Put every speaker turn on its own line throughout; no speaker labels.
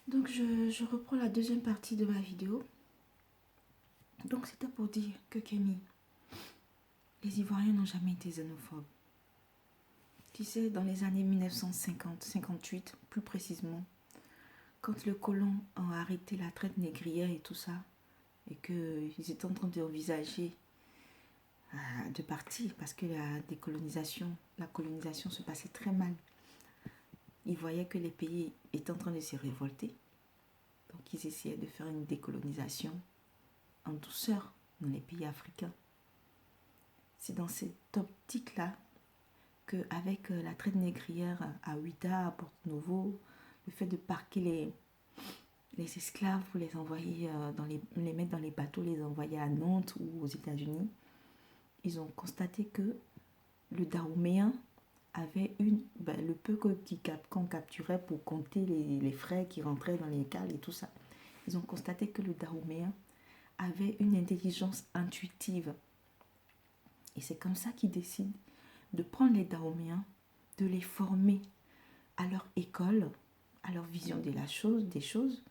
Donc je reprends la deuxième partie de ma vidéo. Donc c'était pour dire que Kémy, les Ivoiriens n'ont jamais été xénophobes. Tu sais, dans les années 1950-58, plus précisément, quand le colon a arrêté la traite négrière et tout ça, et qu'ils étaient en train d'envisager de partir parce que la colonisation se passait très mal. Ils voyaient que les pays étaient en train de se révolter. Donc ils essayaient de faire une décolonisation en douceur dans les pays africains. C'est dans cette optique-là qu'avec la traite négrière à Ouida, à Porto-Novo, le fait de parquer les esclaves pour les envoyer, les mettre dans les bateaux, les envoyer à Nantes ou aux États-Unis, ils ont constaté que le Dahoméen avait le peu qu'on capturait pour compter les frais qui rentraient dans les cales et tout ça. Ils ont constaté que le Dahoméen avait une intelligence intuitive. Et c'est comme ça qu'ils décident de prendre les Dahoméens, de les former à leur école, à leur vision des choses,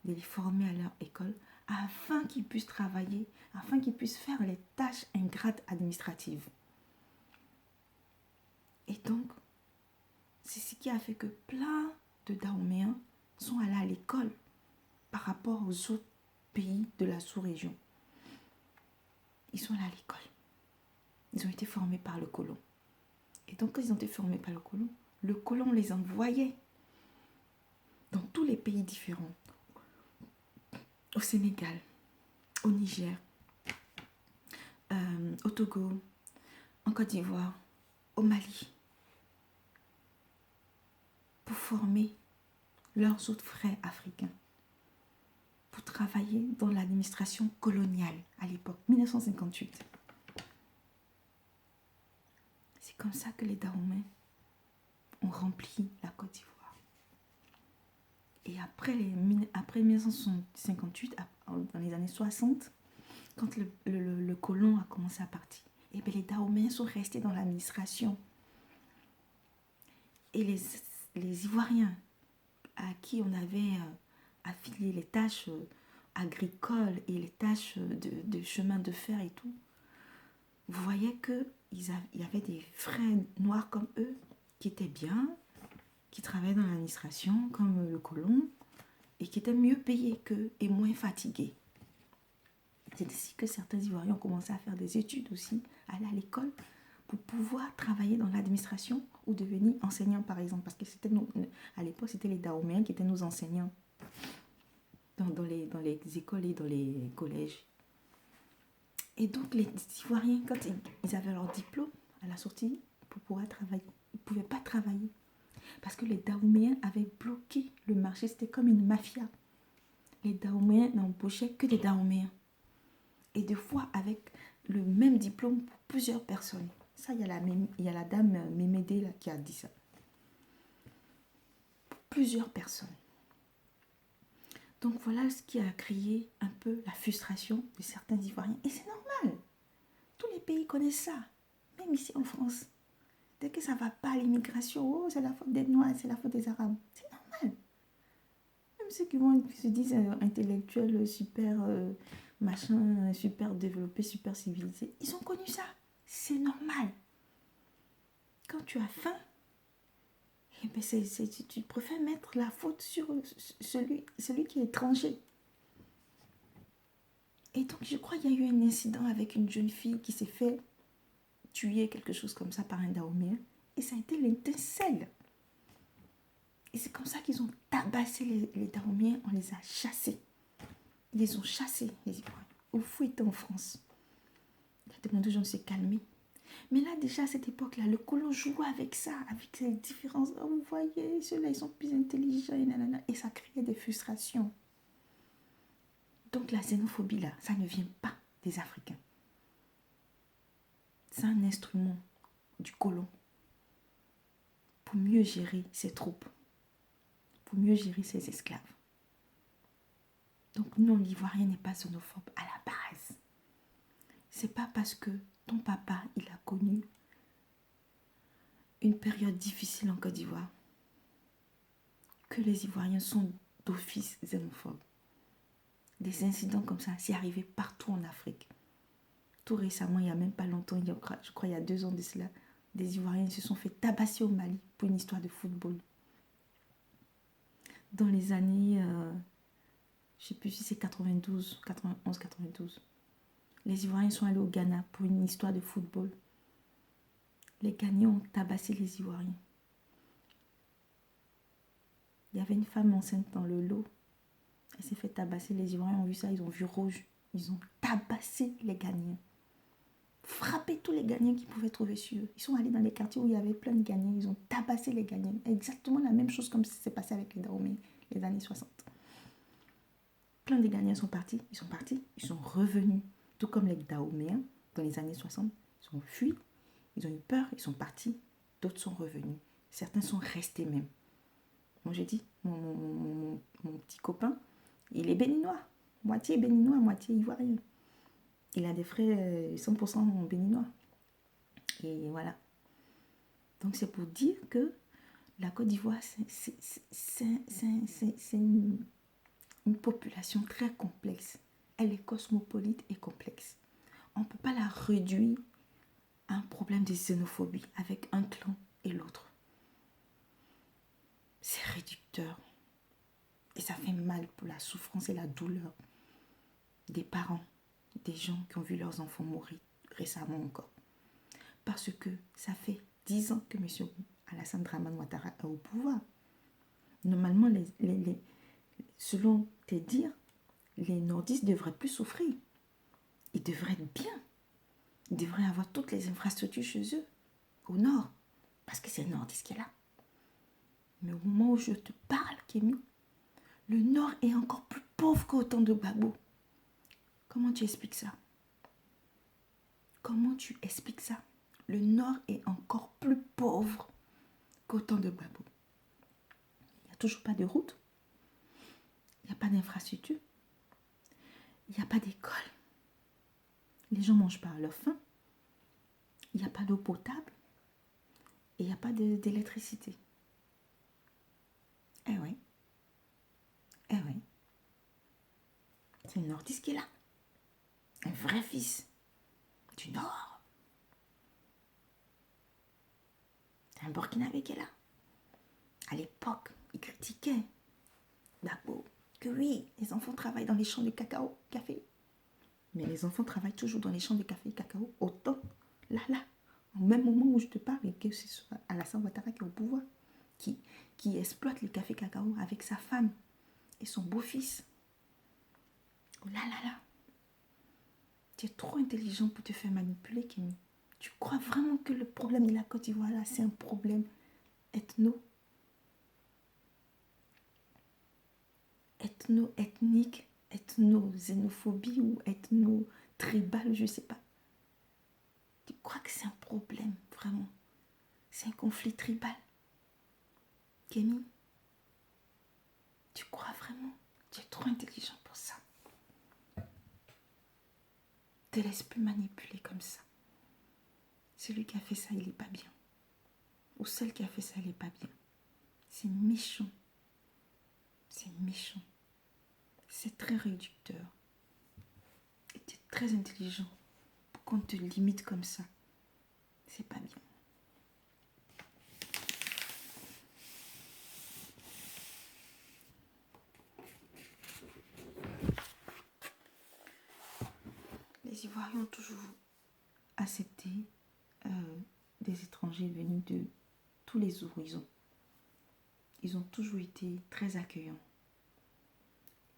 de les former à leur école, afin qu'ils puissent travailler, afin qu'ils puissent faire les tâches ingrates administratives. Et donc, c'est ce qui a fait que plein de Dahoméens sont allés à l'école par rapport aux autres pays de la sous-région. Ils sont allés à l'école. Ils ont été formés par le colon. Et donc, quand ils ont été formés par le colon les envoyait dans tous les pays différents. Au Sénégal, au Niger, au Togo, en Côte d'Ivoire, au Mali, pour former leurs autres frères africains, pour travailler dans l'administration coloniale à l'époque, 1958. C'est comme ça que les Dahoméens ont rempli la Côte d'Ivoire. Et après 1958, dans les années 60, quand le colon a commencé à partir, et bien les Dahoméens sont restés dans l'administration. Et les Ivoiriens à qui on avait affilié les tâches agricoles et les tâches de chemin de fer et tout, vous voyez qu'il y avait des frères noirs comme eux qui étaient bien, qui travaillaient dans l'administration comme le colon et qui étaient mieux payés qu'eux et moins fatigués. C'est ainsi que certains Ivoiriens ont commencé à faire des études aussi, aller à l'école pour pouvoir travailler dans l'administration ou devenir enseignant par exemple, parce que à l'époque c'était les Dahoméens qui étaient nos enseignants dans les écoles et dans les collèges. Et donc les Ivoiriens, quand ils avaient leur diplôme à la sortie pour pouvoir travailler, ils ne pouvaient pas travailler parce que les Dahoméens avaient bloqué le marché, c'était comme une mafia. Les Dahoméens n'embauchaient que des Dahoméens. Et des fois avec le même diplôme pour plusieurs personnes. Ça, il y a la dame Mémédé là, qui a dit ça. Pour plusieurs personnes. Donc voilà ce qui a créé un peu la frustration de certains Ivoiriens. Et c'est normal. Tous les pays connaissent ça. Même ici en France. Dès que ça ne va pas, l'immigration, oh, c'est la faute des Noirs, c'est la faute des Arabes. C'est normal. Même ceux qui se disent intellectuels, super machin, super développés, super civilisés, ils ont connu ça. C'est normal. Quand tu as faim, eh ben tu préfères mettre la faute sur celui qui est étranger. Et donc, je crois qu'il y a eu un incident avec une jeune fille qui s'est fait tuer, quelque chose comme ça, par un Dahoméen. Et ça a été l'étincelle. Et c'est comme ça qu'ils ont tabassé les Dahoméens, on les a chassés. Ils les ont chassés, les Ivoiriens. Au fou était en France. Il a demandé aux gens de se calmer. Mais là, déjà, à cette époque-là, le colon jouait avec ça, avec ces différences. Oh, vous voyez, ceux-là, ils sont plus intelligents, et ça créait des frustrations. Donc, la xénophobie, là, ça ne vient pas des Africains. C'est un instrument du colon pour mieux gérer ses troupes, pour mieux gérer ses esclaves. Donc, non, l'Ivoirien n'est pas xénophobe à la base. C'est pas parce que ton papa, il a connu une période difficile en Côte d'Ivoire que les Ivoiriens sont d'office xénophobes. Des incidents comme ça, c'est arrivé partout en Afrique. Tout récemment, il n'y a même pas longtemps, je crois il y a 2 ans de cela, des Ivoiriens se sont fait tabasser au Mali pour une histoire de football. Dans les années, je ne sais plus si c'est 92, 91, 92. Les Ivoiriens sont allés au Ghana pour une histoire de football. Les Ghanais ont tabassé les Ivoiriens. Il y avait une femme enceinte dans le lot. Elle s'est fait tabasser. Les Ivoiriens ont vu ça, ils ont vu rouge. Ils ont tabassé les Ghanéens. Frappé tous les Ghanéens qu'ils pouvaient trouver sur eux. Ils sont allés dans les quartiers où il y avait plein de Ghanéens. Ils ont tabassé les Ghanéens. Exactement la même chose comme ça s'est passé avec les Dahoméens, les années 60. Plein de Ghanéens sont partis. Ils sont revenus. Tout comme les Dahoméens, dans les années 60, ils ont fui. Ils ont eu peur, ils sont partis. D'autres sont revenus. Certains sont restés même. Moi, j'ai dit, mon petit copain, il est béninois. Moitié béninois, moitié ivoirien. Il a des frères 100% béninois. Et voilà. Donc, c'est pour dire que la Côte d'Ivoire, c'est une population très complexe. Elle est cosmopolite et complexe. On ne peut pas la réduire à un problème de xénophobie avec un clan et l'autre. C'est réducteur. Et ça fait mal pour la souffrance et la douleur des parents, des gens qui ont vu leurs enfants mourir récemment encore. Parce que ça fait 10 ans que M. Alassane Dramane Ouattara est au pouvoir. Normalement, selon tes dires, les nordistes ne devraient plus souffrir. Ils devraient être bien. Ils devraient avoir toutes les infrastructures chez eux, au nord. Parce que c'est le nordiste qui est là. Mais au moment où je te parle, Kémy, le nord est encore plus pauvre qu'au temps de Gbagbo. Comment tu expliques ça? Comment tu expliques ça? Le nord est encore plus pauvre qu'au temps de Gbagbo. Il n'y a toujours pas de route. Il n'y a pas d'infrastructure. Il n'y a pas d'école. Les gens ne mangent pas à leur faim. Il n'y a pas d'eau potable. Et il n'y a pas d'électricité. Eh oui. Eh oui. C'est le nordiste qui est là. Un vrai fils du Nord. C'est un Burkinabé qui est là. À l'époque, il critiquait Gbagbo que oui, les enfants travaillent dans les champs de café. Mais les enfants travaillent toujours dans les champs de café et cacao. Autant, là, au même moment où je te parle, et que ce soit Alassane Ouattara qui est au pouvoir, qui exploite le café cacao avec sa femme et son beau-fils. Oh là. Tu es trop intelligent pour te faire manipuler, Kémy. Tu crois vraiment que le problème de la Côte d'Ivoire, là, c'est un problème ethnique, ethno-xénophobie ou ethno-tribal, je ne sais pas. Tu crois que c'est un problème, vraiment? C'est un conflit tribal. Kémy, tu crois vraiment? Tu es trop intelligent pour ça. Ne te laisse plus manipuler comme ça. Celui qui a fait ça, il n'est pas bien. Ou celle qui a fait ça, elle n'est pas bien. C'est méchant. C'est méchant. C'est très réducteur. Et tu es très intelligent pour qu'on te limite comme ça. C'est pas bien. Les Ivoiriens ont toujours accepté des étrangers venus de tous les horizons. Ils ont toujours été très accueillants.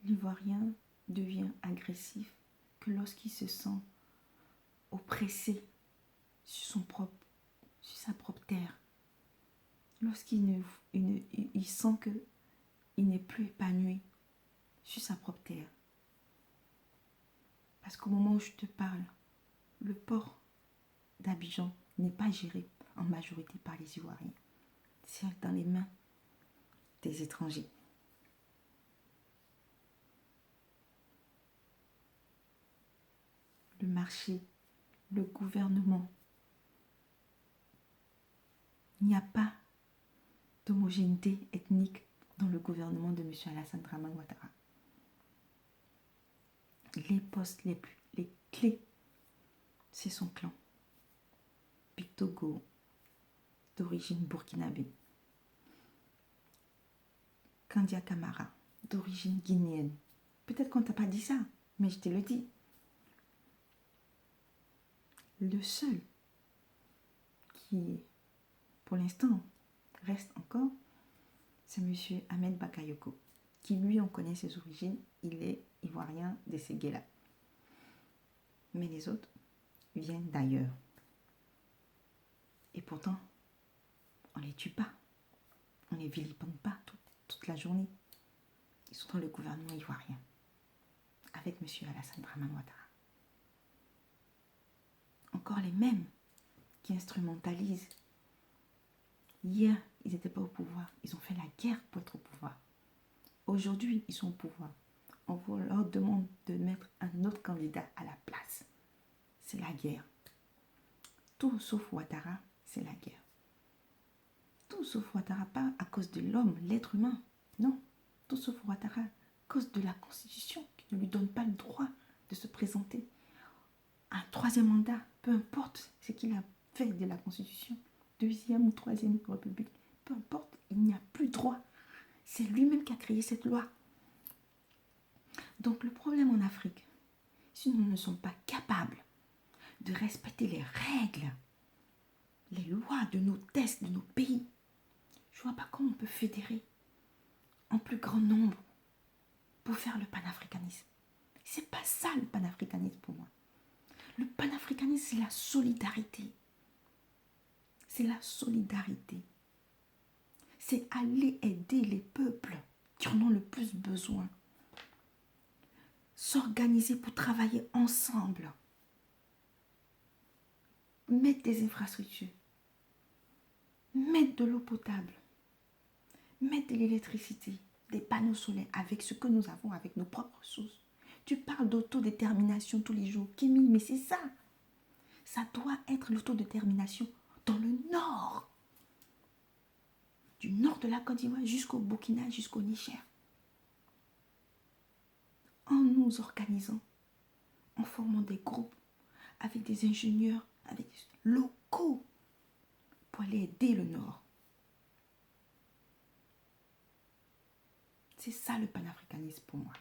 L'Ivoirien devient agressif que lorsqu'il se sent oppressé sur sa propre terre. Lorsqu'il il sent qu'il n'est plus épanoui sur sa propre terre. Parce qu'au moment où je te parle, le port d'Abidjan n'est pas géré en majorité par les Ivoiriens. C'est dans les mains des étrangers. Le marché, le gouvernement. Il n'y a pas d'homogénéité ethnique dans le gouvernement de M. Alassane Dramane Ouattara. Les postes les clés, c'est son clan. Pictogo, d'origine burkinabé. Kandia Camara, d'origine guinéenne. Peut-être qu'on ne t'a pas dit ça, mais je te le dis. Le seul qui, pour l'instant, reste encore, c'est M. Ahmed Bakayoko, qui lui, on connaît ses origines, il est ivoirien de Séguéla. Mais les autres viennent d'ailleurs. Et pourtant, on ne les tue pas, on ne les vilipende pas toute la journée. Ils sont dans le gouvernement ivoirien, avec M. Alassane Dramane Ouattara. Encore les mêmes qui instrumentalisent. Hier, ils n'étaient pas au pouvoir. Ils ont fait la guerre pour être au pouvoir. Aujourd'hui, ils sont au pouvoir. On leur demande de mettre un autre candidat à la place. C'est la guerre. Tout sauf Ouattara, c'est la guerre. Tout sauf Ouattara, pas à cause de l'homme, l'être humain. Non. Tout sauf Ouattara, à cause de la Constitution qui ne lui donne pas le droit de se présenter. Un troisième mandat, peu importe ce qu'il a fait de la Constitution, deuxième ou troisième République, peu importe, il n'y a plus droit. C'est lui-même qui a créé cette loi. Donc le problème en Afrique, si nous ne sommes pas capables de respecter les règles, les lois de nos tests, de nos pays, je ne vois pas comment on peut fédérer en plus grand nombre pour faire le panafricanisme. C'est pas ça le panafricanisme pour moi. Le panafricanisme, c'est la solidarité. C'est la solidarité. C'est aller aider les peuples qui en ont le plus besoin. S'organiser pour travailler ensemble. Mettre des infrastructures. Mettre de l'eau potable. Mettre de l'électricité, des panneaux solaires avec ce que nous avons, avec nos propres ressources. Tu parles d'autodétermination tous les jours. Kémy, mais c'est ça. Ça doit être l'autodétermination dans le nord. Du nord de la Côte d'Ivoire jusqu'au Burkina, jusqu'au Niger. En nous organisant, en formant des groupes avec des ingénieurs, avec des locaux pour aller aider le nord. C'est ça le panafricanisme pour moi.